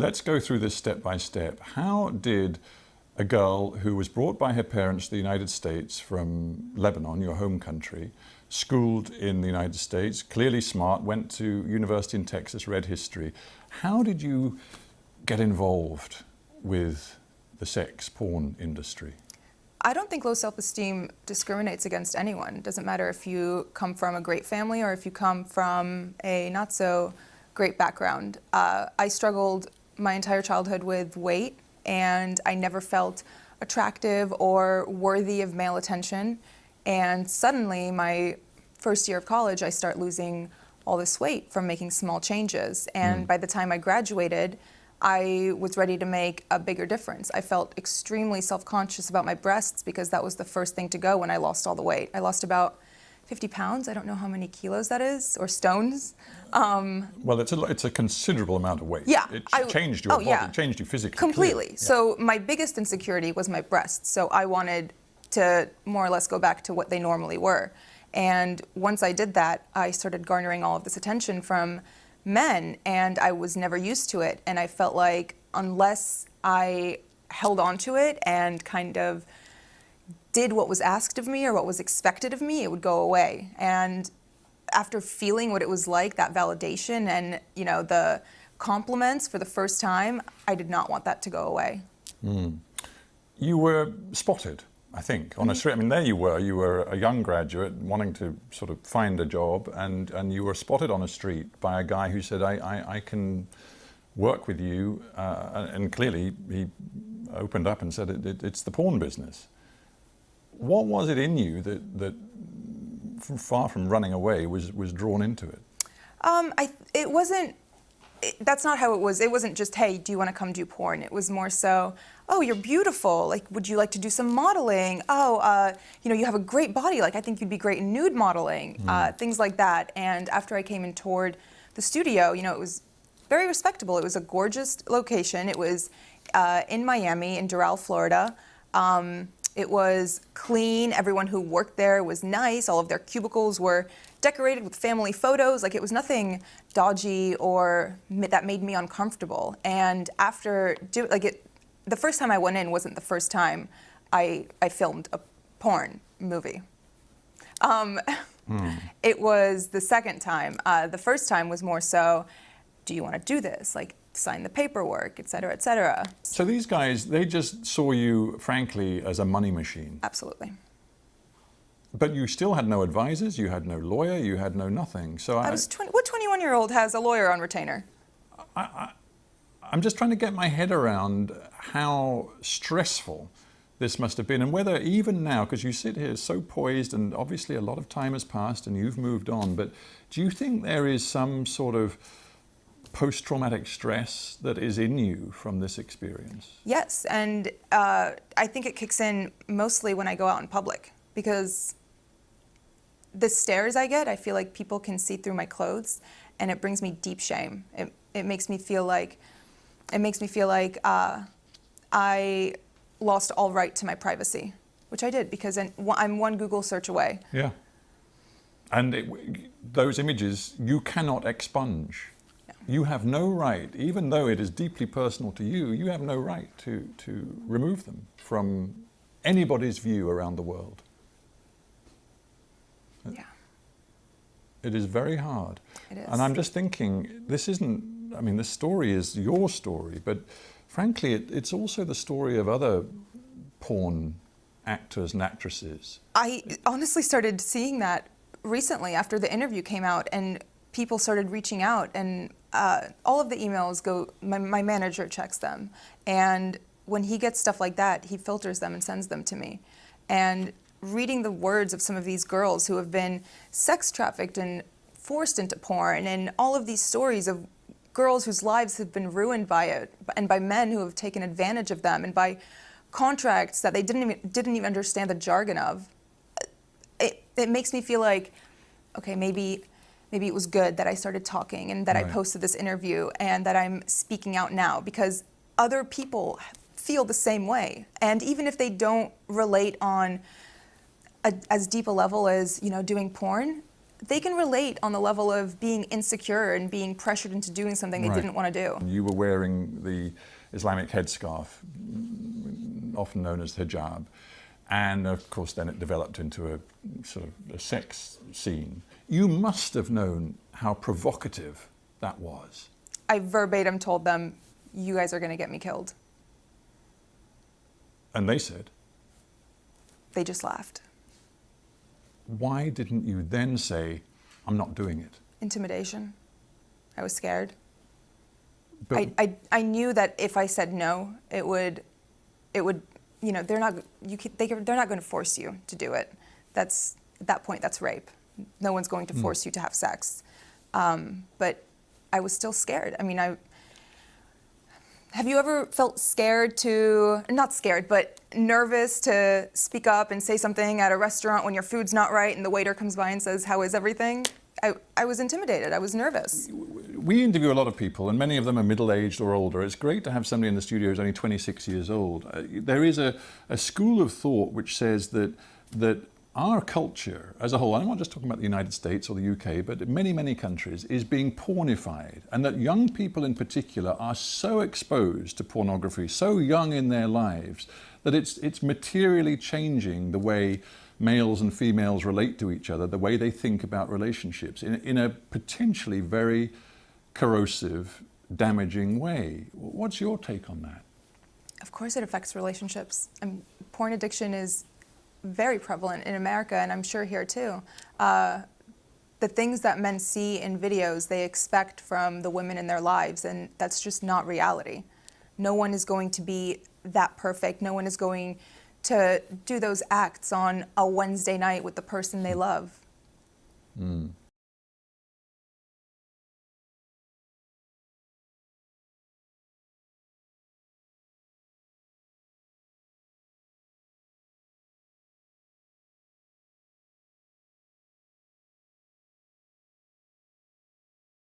let's go through this step by step. How did a girl who was brought by her parents to the United States from Lebanon, your home country, schooled in the United States, clearly smart, went to university in Texas, read history. How did you get involved with the sex porn industry? I don't think low self-esteem discriminates against anyone. It doesn't matter if you come from a great family or if you come from a not so great background. I struggled my entire childhood with weight, and I never felt attractive or worthy of male attention. And suddenly, my first year of college, I start losing all this weight from making small changes. And by the time I graduated, I was ready to make a bigger difference. I felt extremely self-conscious about my breasts because that was the first thing to go when I lost all the weight. I lost about 50 pounds. I don't know how many kilos that is, or stones. Well, it's a considerable amount of weight. Yeah. It changed your body, it changed you physically. Completely. Yeah. So my biggest insecurity was my breasts. So I wanted to more or less go back to what they normally were. And once I did that, I started garnering all of this attention from men, and I was never used to it. And I felt like unless I held on to it and kind of did what was asked of me or what was expected of me, it would go away. And after feeling what it was like, that validation and, you know, the compliments for the first time, I did not want that to go away. You were spotted, I think, on a street. I mean, there you were a young graduate wanting to sort of find a job, and you were spotted on a street by a guy who said, I can work with you, and clearly he opened up and said, it's the porn business. What was it in you that far from running away, was drawn into it? It wasn't. That's not how it was. It wasn't just, hey, do you want to come do porn? It was more so, oh, you're beautiful. Like, would you like to do some modeling? Oh, you know, you have a great body. Like, I think you'd be great in nude modeling. Things like that. And after I came and toured the studio, you know, it was very respectable. It was a gorgeous location. It was in Miami, in Doral, Florida. It was clean. Everyone who worked there was nice. All of their cubicles were decorated with family photos. Like, it was nothing dodgy or that made me uncomfortable. And after the first time I went in wasn't the first time I filmed a porn movie. It was the second time. The first time was more so, do you want to do this? Like, sign the paperwork, et cetera, et cetera. So these guys, they just saw you, frankly, as a money machine. Absolutely. But you still had no advisors, you had no lawyer, you had no nothing. So I was what 21-year-old has a lawyer on retainer? I'm just trying to get my head around how stressful this must have been, and whether even now, because you sit here so poised, and obviously a lot of time has passed and you've moved on, but do you think there is some sort of post-traumatic stress that is in you from this experience? Yes, and I think it kicks in mostly when I go out in public, because the stares I get, I feel like people can see through my clothes, and it brings me deep shame. It makes me feel like I lost all right to my privacy, which I did, because I'm one Google search away. Yeah. And those images you cannot expunge. You have no right, even though it is deeply personal to you, you have no right to remove them from anybody's view around the world. Yeah. It is very hard. It is. And I'm just thinking, this isn't, I mean, this story is your story, but frankly, it's also the story of other porn actors and actresses. I honestly started seeing that recently after the interview came out, and people started reaching out, and all of the emails go, my manager checks them. And when he gets stuff like that, he filters them and sends them to me. And reading the words of some of these girls who have been sex trafficked and forced into porn, and all of these stories of girls whose lives have been ruined by it, and by men who have taken advantage of them, and by contracts that they didn't even understand the jargon of, it makes me feel like, okay, maybe it was good that I started talking and that I posted this interview and that I'm speaking out now, because other people feel the same way. And even if they don't relate on as deep a level as, you know, doing porn, they can relate on the level of being insecure and being pressured into doing something they Right. didn't want to do. You were wearing the Islamic headscarf, often known as hijab, and of course then it developed into a sort of a sex scene. You must have known how provocative that was. I verbatim told them, "You guys are going to get me killed." And they said, They just laughed. why didn't you then say, I'm not doing it? Intimidation. I was scared. But I knew that if I said no, it would, you know, they're not going to force you to do it. At that point, that's rape. No one's going to force you to have sex. But I was still scared. I mean, have you ever felt scared not scared, but nervous to speak up and say something at a restaurant when your food's not right and the waiter comes by and says, "How is everything?" I was intimidated. I was nervous. we interview a lot of people, and many of them are middle-aged or older. It's great to have somebody in the studio who's only 26 years old. There is a school of thought which says that our culture as a whole, I'm not just talking about the United States or the UK, but many, many countries, is being pornified, and that young people in particular are so exposed to pornography, so young in their lives, that it's materially changing the way males and females relate to each other, the way they think about relationships in a potentially very corrosive, damaging way. What's your take on that? Of course it affects relationships. Porn addiction is very prevalent in America, and I'm sure here too. The things that men see in videos, they expect from the women in their lives, and that's just not reality. No one is going to be that perfect. No one is going to do those acts on a Wednesday night with the person they love. Mm.